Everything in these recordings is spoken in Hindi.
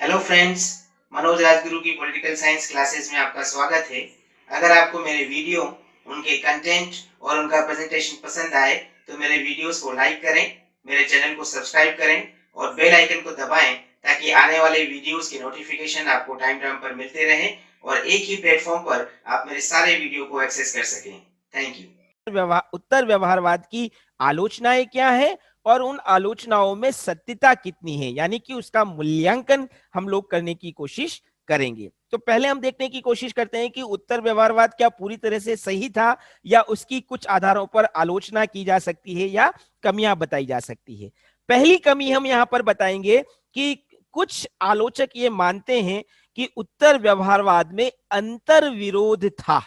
हेलो फ्रेंड्स, मनोज राजगुरु की पॉलिटिकल साइंस क्लासेस में आपका स्वागत है। अगर आपको मेरे वीडियो, उनके कंटेंट और उनका प्रेजेंटेशन पसंद आए तो मेरे वीडियोस को लाइक करें, मेरे चैनल को सब्सक्राइब करें और बेल आइकन को दबाएं ताकि आने वाले वीडियोस की नोटिफिकेशन आपको टाइम टाइम पर मिलते रहे और एक ही प्लेटफॉर्म पर आप मेरे सारे वीडियो को एक्सेस कर सकें। Thank you. उत्तर व्यवहारवाद की आलोचनाएं क्या है और उन आलोचनाओं में सत्यता कितनी है, यानी कि उसका मूल्यांकन हम लोग करने की कोशिश करेंगे। तो पहले हम देखने की कोशिश करते हैं कि उत्तर व्यवहारवाद क्या पूरी तरह से सही था या उसकी कुछ आधारों पर आलोचना की जा सकती है या कमियां बताई जा सकती है। पहली कमी हम यहां पर बताएंगे कि कुछ आलोचक ये मानते हैं कि उत्तर व्यवहारवाद में अंतर विरोध था।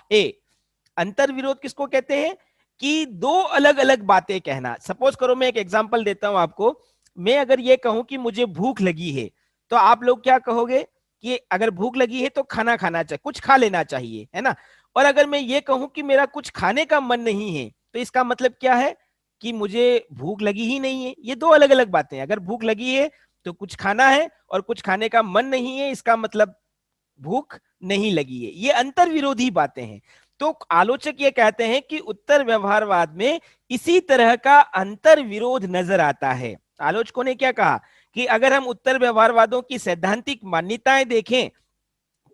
अंतर विरोध किसको कहते हैं कि दो अलग अलग बातें कहना। सपोज करो, मैं एक एग्जांपल देता हूं आपको। मैं अगर ये कहूं कि मुझे भूख लगी है, तो आप लोग क्या कहोगे कि अगर भूख लगी है तो खाना खाना चाहिए, कुछ खा लेना चाहिए, है ना। और अगर मैं ये कहूं कि मेरा कुछ खाने का मन नहीं है, तो इसका मतलब क्या है कि मुझे भूख लगी ही नहीं है। ये दो अलग अलग बातें हैं। अगर भूख लगी है तो कुछ खाना है, और कुछ खाने का मन नहीं है, इसका मतलब भूख नहीं लगी है। ये अंतर विरोधी बातें हैं। तो आलोचक ये कहते हैं कि उत्तर व्यवहारवाद में इसी तरह का अंतर विरोध नजर आता है। आलोचकों ने क्या कहा कि अगर हम उत्तर व्यवहारवादों की सैद्धांतिक मान्यताएं देखें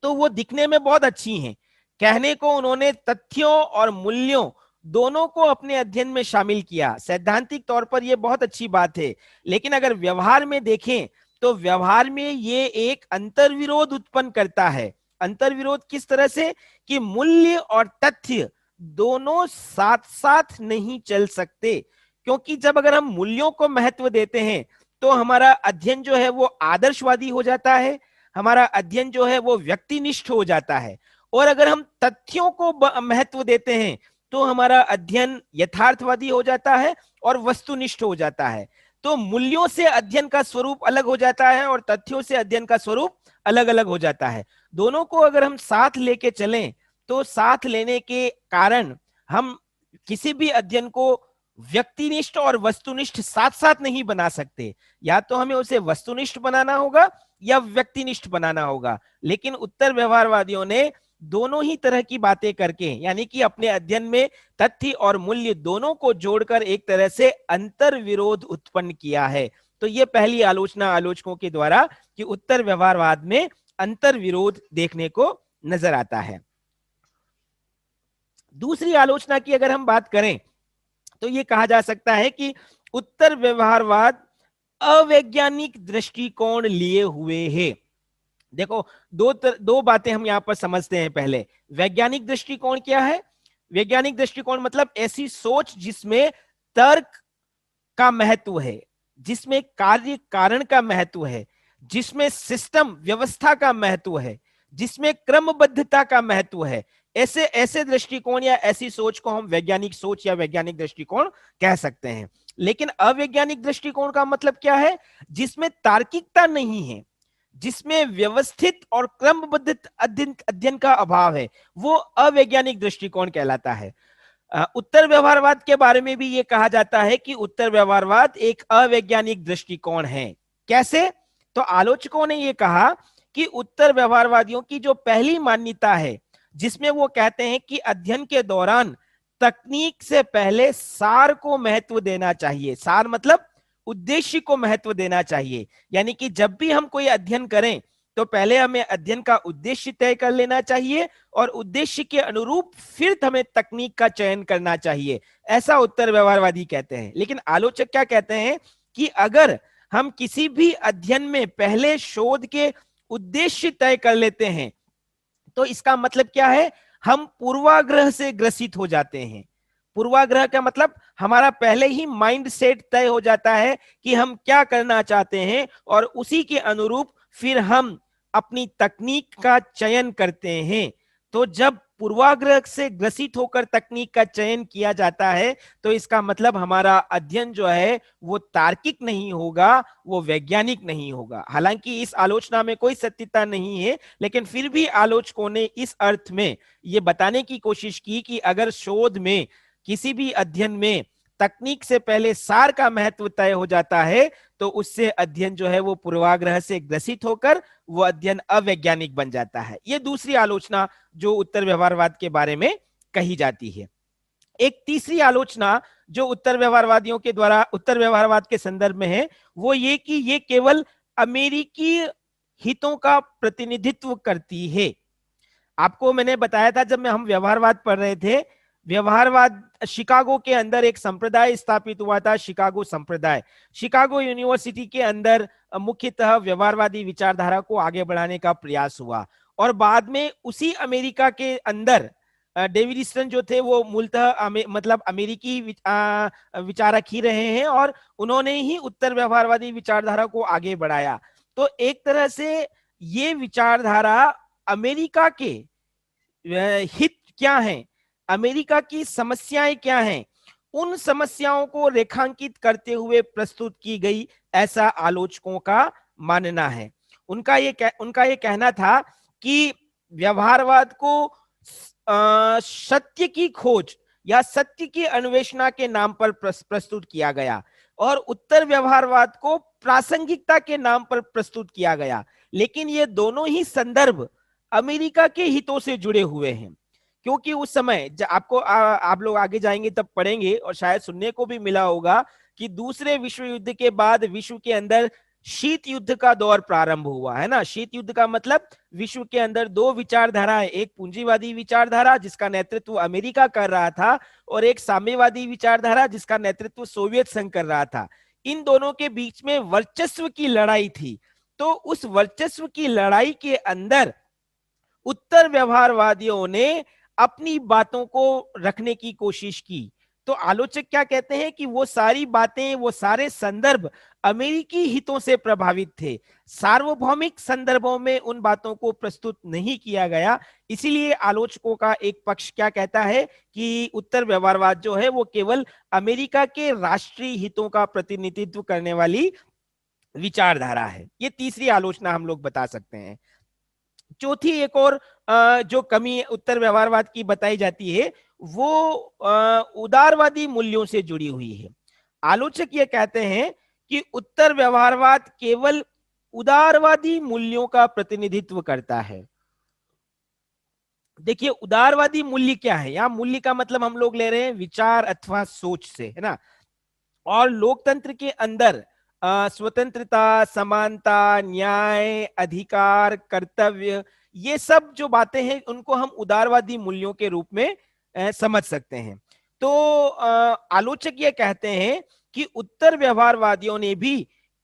तो वो दिखने में बहुत अच्छी हैं। कहने को उन्होंने तथ्यों और मूल्यों दोनों को अपने अध्ययन में शामिल किया। सैद्धांतिक तौर पर यह बहुत अच्छी बात है, लेकिन अगर व्यवहार में देखें तो व्यवहार में ये एक अंतर्विरोध उत्पन्न करता है। अंतर्विरोध किस तरह से कि मूल्य और तथ्य दोनों साथ साथ नहीं चल सकते। क्योंकि जब अगर हम मूल्यों को महत्व देते हैं तो हमारा अध्ययन जो है वो आदर्शवादी हो जाता है, हमारा अध्ययन जो है वो व्यक्तिनिष्ठ हो जाता है। और अगर हम तथ्यों को महत्व देते हैं तो हमारा अध्ययन यथार्थवादी हो जाता है और वस्तुनिष्ठ हो जाता है। तो मूल्यों से अध्ययन का स्वरूप अलग हो जाता है और तथ्यों से अध्ययन का स्वरूप अलग अलग हो जाता है। दोनों को अगर हम साथ लेके चलें तो साथ लेने के कारण हम किसी भी अध्ययन को व्यक्तिनिष्ठ और वस्तुनिष्ठ साथ साथ नहीं बना सकते। या तो हमें उसे वस्तुनिष्ठ बनाना होगा या व्यक्तिनिष्ठ बनाना होगा। लेकिन उत्तर व्यवहारवादियों ने दोनों ही तरह की बातें करके, यानी कि अपने अध्ययन में तथ्य और मूल्य दोनों को जोड़कर एक तरह से अंतर विरोध उत्पन्न किया है। तो यह पहली आलोचना आलोचकों के द्वारा कि उत्तर व्यवहारवाद में अंतर विरोध देखने को नजर आता है। दूसरी आलोचना की अगर हम बात करें तो यह कहा जा सकता है कि उत्तर व्यवहारवाद अवैज्ञानिक दृष्टिकोण लिए हुए है। देखो, दो बातें हम यहां पर समझते हैं। पहले, वैज्ञानिक दृष्टिकोण क्या है? वैज्ञानिक दृष्टिकोण मतलब ऐसी सोच जिसमें तर्क का महत्व है, जिसमें कार्य कारण का महत्व है, जिसमें सिस्टम व्यवस्था का महत्व है, जिसमें क्रमबद्धता का महत्व है। ऐसे ऐसे दृष्टिकोण या ऐसी सोच को हम वैज्ञानिक सोच या वैज्ञानिक दृष्टिकोण कह सकते हैं। लेकिन अवैज्ञानिक दृष्टिकोण का मतलब क्या है? जिसमें तार्किकता नहीं है, जिसमें व्यवस्थित और क्रमबद्ध अध्ययन का अभाव है, वो अवैज्ञानिक दृष्टिकोण कहलाता है। उत्तर व्यवहारवाद के बारे में भी यह कहा जाता है कि उत्तर व्यवहारवाद एक अवैज्ञानिक दृष्टिकोण है। कैसे? तो आलोचकों ने यह कहा कि उत्तर व्यवहारवादियों की जो पहली मान्यता है, जिसमें वो कहते हैं कि अध्ययन के दौरान तकनीक से पहले सार को महत्व देना चाहिए। सार मतलब उद्देश्य को महत्व देना चाहिए। यानी कि जब भी हम कोई अध्ययन करें तो पहले हमें अध्ययन का उद्देश्य तय कर लेना चाहिए और उद्देश्य के अनुरूप फिर हमें तकनीक का चयन करना चाहिए। ऐसा उत्तर व्यवहारवादी कहते हैं। लेकिन आलोचक क्या कहते हैं कि अगर हम किसी भी अध्ययन में पहले शोध के उद्देश्य तय कर लेते हैं तो इसका मतलब क्या है? हम पूर्वाग्रह से ग्रसित हो जाते हैं। पूर्वाग्रह का मतलब हमारा पहले ही माइंड सेट तय हो जाता है कि हम क्या करना चाहते हैं और उसी के अनुरूप फिर हम अपनी तकनीक का चयन करते हैं। तो जब पूर्वाग्रह से ग्रसित होकर तकनीक का चयन किया जाता है तो इसका मतलब हमारा अध्ययन जो है वो तार्किक नहीं होगा, वो वैज्ञानिक नहीं होगा। हालांकि इस आलोचना में कोई सत्यता नहीं है, लेकिन फिर भी आलोचकों ने इस अर्थ में ये बताने की कोशिश की कि अगर शोध में, किसी भी अध्ययन में तकनीक से पहले सार का महत्व तय हो जाता है तो उससे अध्ययन जो है वो पूर्वाग्रह से ग्रसित होकर वो अध्ययन अवैज्ञानिक बन जाता है। ये दूसरी आलोचना जो उत्तर व्यवहारवाद के बारे में कही जाती है। एक तीसरी आलोचना जो उत्तर व्यवहारवादियों के द्वारा उत्तर व्यवहारवाद के संदर्भ में है, वो ये कि ये केवल अमेरिकी हितों का प्रतिनिधित्व करती है। आपको मैंने बताया था जब हम व्यवहारवाद पढ़ रहे थे, व्यवहारवाद शिकागो के अंदर एक संप्रदाय स्थापित हुआ था, शिकागो संप्रदाय। शिकागो यूनिवर्सिटी के अंदर मुख्यतः व्यवहारवादी विचारधारा को आगे बढ़ाने का प्रयास हुआ, और बाद में उसी अमेरिका के अंदर डेविड ईस्टन जो थे वो मूलतः मतलब अमेरिकी विचारक ही रहे हैं, और उन्होंने ही उत्तर व्यवहारवादी विचारधारा को आगे बढ़ाया। तो एक तरह से ये विचारधारा अमेरिका के हित क्या हैं, अमेरिका की समस्याएं क्या हैं, उन समस्याओं को रेखांकित करते हुए प्रस्तुत की गई, ऐसा आलोचकों का मानना है। उनका ये कहना था कि व्यवहारवाद को सत्य की खोज या सत्य की अन्वेषणा के नाम पर प्रस्तुत किया गया, और उत्तर व्यवहारवाद को प्रासंगिकता के नाम पर प्रस्तुत किया गया। लेकिन ये दोनों ही संदर्भ अमेरिका के हितों से जुड़े हुए हैं, क्योंकि उस समय आपको आप लोग आगे जाएंगे तब पढ़ेंगे, और शायद सुनने को भी मिला होगा कि दूसरे विश्व युद्ध के बाद विश्व के अंदर शीत युद्ध का दौर प्रारंभ हुआ है ना। शीत युद्ध का मतलब विश्व के अंदर दो विचारधाराएं, एक पूंजीवादी विचारधारा जिसका नेतृत्व अमेरिका कर रहा था, और एक साम्यवादी विचारधारा जिसका नेतृत्व सोवियत संघ कर रहा था। इन दोनों के बीच में वर्चस्व की लड़ाई थी। तो उस वर्चस्व की लड़ाई के अंदर उत्तर व्यवहारवादियों ने अपनी बातों को रखने की कोशिश की। तो आलोचक क्या कहते हैं कि वो सारी बातें, वो सारे संदर्भ अमेरिकी हितों से प्रभावित थे, सार्वभौमिक संदर्भों में उन बातों को प्रस्तुत नहीं किया गया। इसीलिए आलोचकों का एक पक्ष क्या कहता है कि उत्तर व्यवहारवाद जो है वो केवल अमेरिका के राष्ट्रीय हितों का प्रतिनिधित्व करने वाली विचारधारा है। ये तीसरी आलोचना हम लोग बता सकते हैं। चौथी एक और जो कमी उत्तर व्यवहारवाद की बताई जाती है वो उदारवादी मूल्यों से जुड़ी हुई है। आलोचक ये कहते हैं कि उत्तर व्यवहारवाद केवल उदारवादी मूल्यों का प्रतिनिधित्व करता है। देखिए उदारवादी मूल्य क्या है, यहां मूल्य का मतलब हम लोग ले रहे हैं विचार अथवा सोच से, है ना। और लोकतंत्र के अंदर स्वतंत्रता, समानता, न्याय, अधिकार, कर्तव्य, ये सब जो बातें हैं उनको हम उदारवादी मूल्यों के रूप में समझ सकते हैं। तो आलोचक ये कहते हैं कि उत्तर व्यवहारवादियों ने भी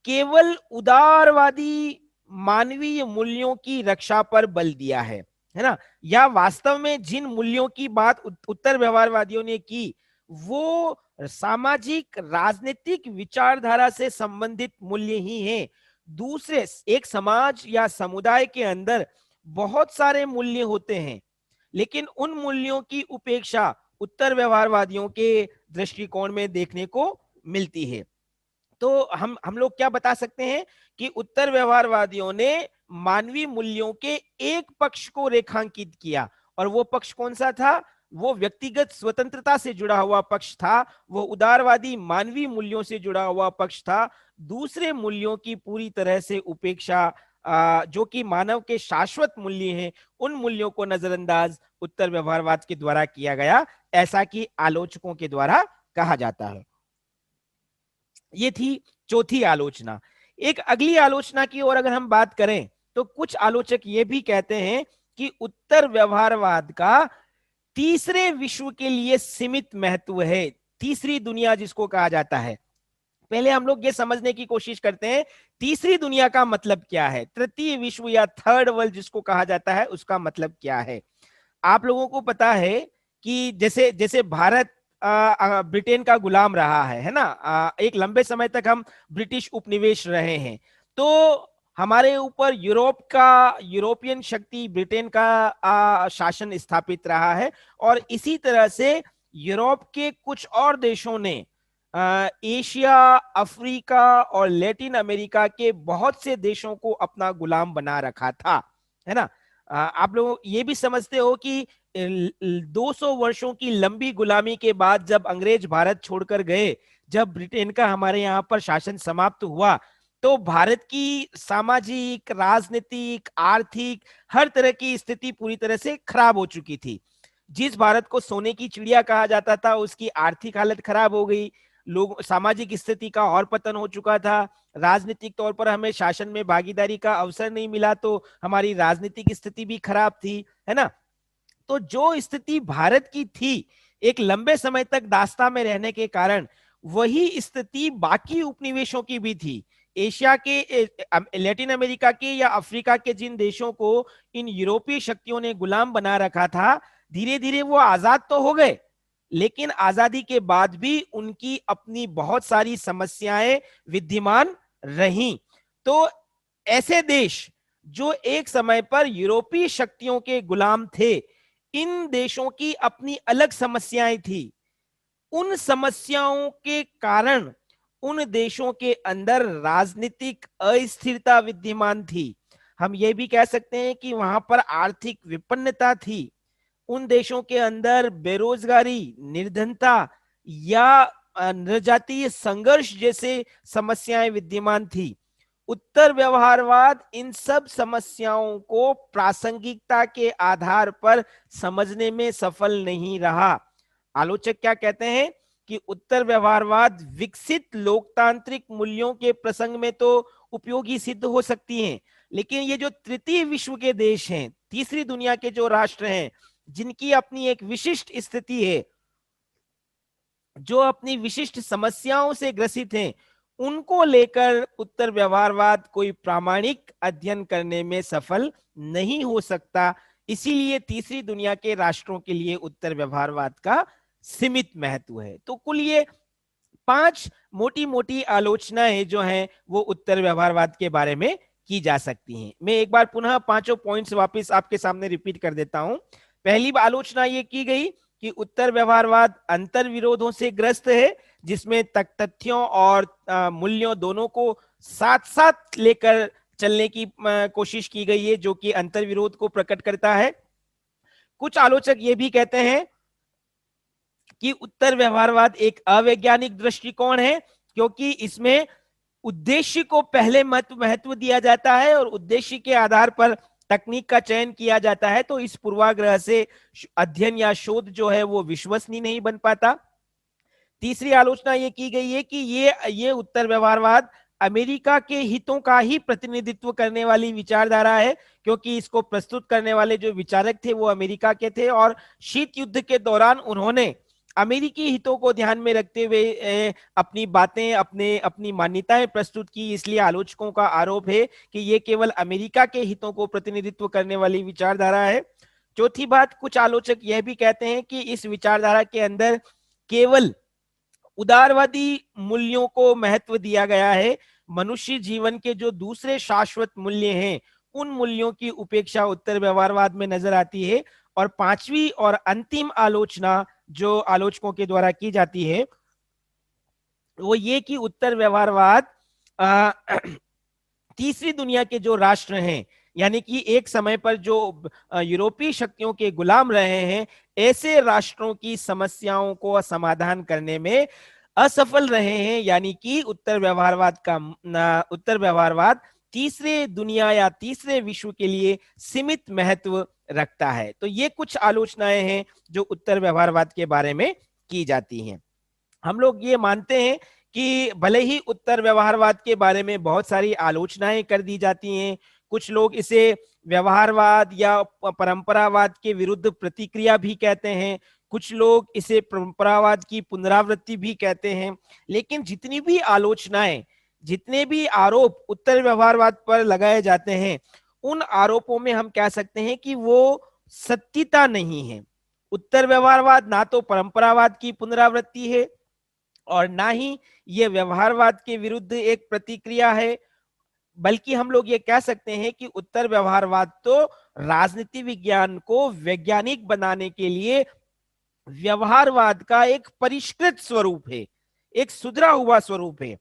केवल उदारवादी मानवीय मूल्यों की रक्षा पर बल दिया है ना। या वास्तव में जिन मूल्यों की बात उत्तर व्यवहारवादियों ने की वो सामाजिक राजनीतिक विचारधारा से संबंधित मूल्य ही हैं। दूसरे एक समाज या समुदाय के अंदर बहुत सारे मूल्य होते हैं, लेकिन उन मूल्यों की उपेक्षा उत्तर व्यवहारवादियों के दृष्टिकोण में देखने को मिलती है। तो हम लोग क्या बता सकते हैं कि उत्तर व्यवहारवादियों ने मानवीय मूल्यों के एक पक्ष को रेखांकित किया, और वो पक्ष कौन सा था? वो व्यक्तिगत स्वतंत्रता से जुड़ा हुआ पक्ष था, वो उदारवादी मानवीय मूल्यों से जुड़ा हुआ पक्ष था। दूसरे मूल्यों की पूरी तरह से उपेक्षा, जो कि मानव के शाश्वत मूल्य हैं, उन मूल्यों को नजरअंदाज उत्तर व्यवहारवाद के द्वारा किया गया, ऐसा कि आलोचकों के द्वारा कहा जाता है। ये थी चौथी आलोचना। एक अगली आलोचना की ओर अगर हम बात करें तो कुछ आलोचक ये भी कहते हैं कि उत्तर व्यवहारवाद का तीसरे विश्व के लिए सीमित महत्व है, तीसरी दुनिया जिसको कहा जाता है। पहले हम लोग ये समझने की कोशिश करते हैं तीसरी दुनिया का मतलब क्या है, तृतीय विश्व या थर्ड वर्ल्ड जिसको कहा जाता है उसका मतलब क्या है। आप लोगों को पता है कि जैसे जैसे भारत ब्रिटेन का गुलाम रहा है ना, एक लंबे समय तक हम ब्रिटिश उपनिवेश रहे हैं, तो हमारे ऊपर यूरोपियन शक्ति ब्रिटेन का शासन स्थापित रहा है, और इसी तरह से यूरोप के कुछ और देशों ने एशिया, अफ्रीका और लैटिन अमेरिका के बहुत से देशों को अपना गुलाम बना रखा था, है ना। आप लोग ये भी समझते हो कि 200 वर्षों की लंबी गुलामी के बाद जब अंग्रेज भारत छोड़कर गए, जब ब्रिटेन का हमारे यहाँ पर शासन समाप्त हुआ, तो भारत की सामाजिक, राजनीतिक, आर्थिक हर तरह की स्थिति पूरी तरह से खराब हो चुकी थी। जिस भारत को सोने की चिड़िया कहा जाता था, उसकी आर्थिक हालत खराब हो गई, लोग सामाजिक स्थिति का और पतन हो चुका था, राजनीतिक तौर पर हमें शासन में भागीदारी का अवसर नहीं मिला, तो हमारी राजनीतिक स्थिति भी खराब थी, है ना। तो जो स्थिति भारत की थी एक लंबे समय तक दास्ता में रहने के कारण, वही स्थिति बाकी उपनिवेशों की भी थी। एशिया के, लैटिन अमेरिका के या अफ्रीका के जिन देशों को इन यूरोपीय शक्तियों ने गुलाम बना रखा था, धीरे धीरे वो आजाद तो हो गए, लेकिन आजादी के बाद भी उनकी अपनी बहुत सारी समस्याएं विद्यमान रहीं। तो ऐसे देश जो एक समय पर यूरोपीय शक्तियों के गुलाम थे, इन देशों की अपनी अलग समस्याएं थी। उन समस्याओं के कारण उन देशों के अंदर राजनीतिक अस्थिरता विद्यमान थी। हम ये भी कह सकते हैं कि वहां पर आर्थिक विपन्नता थी। उन देशों के अंदर बेरोजगारी, निर्धनता या नृजातीय संघर्ष जैसे समस्याएं विद्यमान थी। उत्तर व्यवहारवाद इन सब समस्याओं को प्रासंगिकता के आधार पर समझने में सफल नहीं रहा। आलोचक क्या कहते हैं कि उत्तर व्यवहारवाद विकसित लोकतांत्रिक मूल्यों के प्रसंग में तो उपयोगी सिद्ध हो सकती हैं, लेकिन ये जो तृतीय विश्व के देश हैं, तीसरी दुनिया के जो राष्ट्र हैं, जिनकी अपनी एक विशिष्ट स्थिति है, जो अपनी विशिष्ट समस्याओं से ग्रसित हैं, उनको लेकर उत्तर व्यवहारवाद कोई प्रामाणिक अध्ययन करने में सफल नहीं हो सकता। इसीलिए तीसरी दुनिया के राष्ट्रों के लिए उत्तर व्यवहारवाद का सीमित महत्व है। तो कुल ये 5 मोटी मोटी आलोचनाएं जो हैं वो उत्तर व्यवहारवाद के बारे में की जा सकती हैं। मैं एक बार पुनः पांचों पॉइंट्स वापस आपके सामने रिपीट कर देता हूं। पहली आलोचना ये की गई कि उत्तर व्यवहारवाद अंतर विरोधों से ग्रस्त है, जिसमें तथ्यों और मूल्यों दोनों को साथ साथ लेकर चलने की कोशिश की गई है, जो कि अंतर विरोध को प्रकट करता है। कुछ आलोचक ये भी कहते हैं कि उत्तर व्यवहारवाद एक अवैज्ञानिक दृष्टिकोण है, क्योंकि इसमें उद्देश्य को पहले महत्व दिया जाता है और उद्देश्य के आधार पर तकनीक का चयन किया जाता है। तो इस पूर्वाग्रह से अध्ययन या शोध जो है वो विश्वसनीय नहीं बन पाता। तीसरी आलोचना ये की गई है कि ये उत्तर व्यवहारवाद अमेरिका के हितों का ही प्रतिनिधित्व करने वाली विचारधारा है, क्योंकि इसको प्रस्तुत करने वाले जो विचारक थे वो अमेरिका के थे और शीत युद्ध के दौरान उन्होंने अमेरिकी हितों को ध्यान में रखते हुए अपनी बातें, अपनी मान्यताएं प्रस्तुत की। इसलिए आलोचकों का आरोप है कि ये केवल अमेरिका के हितों को प्रतिनिधित्व करने वाली विचारधारा है। चौथी बात, कुछ आलोचक यह भी कहते हैं कि इस विचारधारा के अंदर केवल उदारवादी मूल्यों को महत्व दिया गया है। मनुष्य जीवन के जो दूसरे शाश्वत मूल्य हैं, उन मूल्यों की उपेक्षा उत्तर व्यवहारवाद में नजर आती है। और पांचवी और अंतिम आलोचना जो आलोचकों के द्वारा की जाती है वो ये कि उत्तर व्यवहारवाद तीसरी दुनिया के जो राष्ट्र हैं, यानी कि एक समय पर जो यूरोपीय शक्तियों के गुलाम रहे हैं, ऐसे राष्ट्रों की समस्याओं को समाधान करने में असफल रहे हैं। यानी कि उत्तर व्यवहारवाद तीसरे दुनिया या तीसरे विश्व के लिए सीमित महत्व रखता है। तो ये कुछ आलोचनाएं हैं जो उत्तर व्यवहारवाद के बारे में की जाती हैं। हम लोग ये मानते हैं कि भले ही उत्तर व्यवहारवाद के बारे में बहुत सारी आलोचनाएं कर दी जाती हैं, कुछ लोग इसे व्यवहारवाद या परंपरावाद के विरुद्ध प्रतिक्रिया भी कहते हैं, कुछ लोग इसे परंपरावाद की पुनरावृत्ति भी कहते हैं, लेकिन जितनी भी आलोचनाएं, जितने भी आरोप उत्तर व्यवहारवाद पर लगाए जाते हैं, उन आरोपों में हम कह सकते हैं कि वो सत्यता नहीं है। उत्तर व्यवहारवाद ना तो परंपरावाद की पुनरावृत्ति है और ना ही ये व्यवहारवाद के विरुद्ध एक प्रतिक्रिया है, बल्कि हम लोग ये कह सकते हैं कि उत्तर व्यवहारवाद तो राजनीति विज्ञान को वैज्ञानिक बनाने के लिए व्यवहारवाद का एक परिष्कृत स्वरूप है, एक सुधरा हुआ स्वरूप है।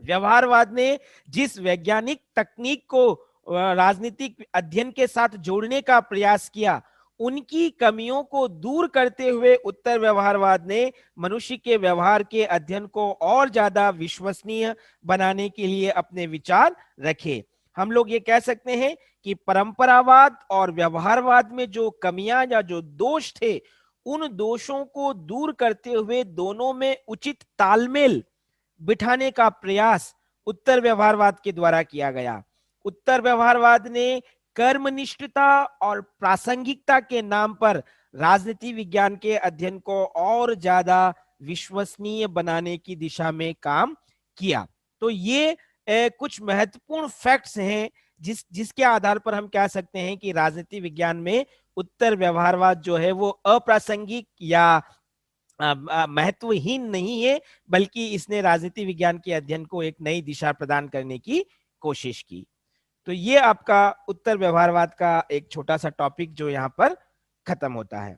व्यवहारवाद ने जिस वैज्ञानिक तकनीक को राजनीतिक अध्ययन के साथ जोड़ने का प्रयास किया, उनकी कमियों को दूर करते हुए उत्तर व्यवहारवाद ने मनुष्य के व्यवहार के अध्ययन को और ज्यादा विश्वसनीय बनाने के लिए अपने विचार रखे। हम लोग ये कह सकते हैं कि परंपरावाद और व्यवहारवाद में जो कमियां या जो दोष थे, उन दोषों को दूर करते हुए दोनों में उचित तालमेल बिठाने का प्रयास उत्तर व्यवहारवाद के द्वारा किया गया। उत्तर व्यवहारवाद ने कर्मनिष्ठता और प्रासंगिकता के नाम पर राजनीति विज्ञान के अध्ययन को और ज्यादा विश्वसनीय बनाने की दिशा में काम किया। तो ये कुछ महत्वपूर्ण फैक्ट्स हैं जिसके आधार पर हम कह सकते हैं कि राजनीति विज्ञान में उत्तर व्यवहारवाद जो है वो अप्रासंगिक या महत्वहीन नहीं है, बल्कि इसने राजनीति विज्ञान के अध्ययन को एक नई दिशा प्रदान करने की कोशिश की। तो ये आपका उत्तर व्यवहारवाद का एक छोटा सा टॉपिक जो यहाँ पर खत्म होता है।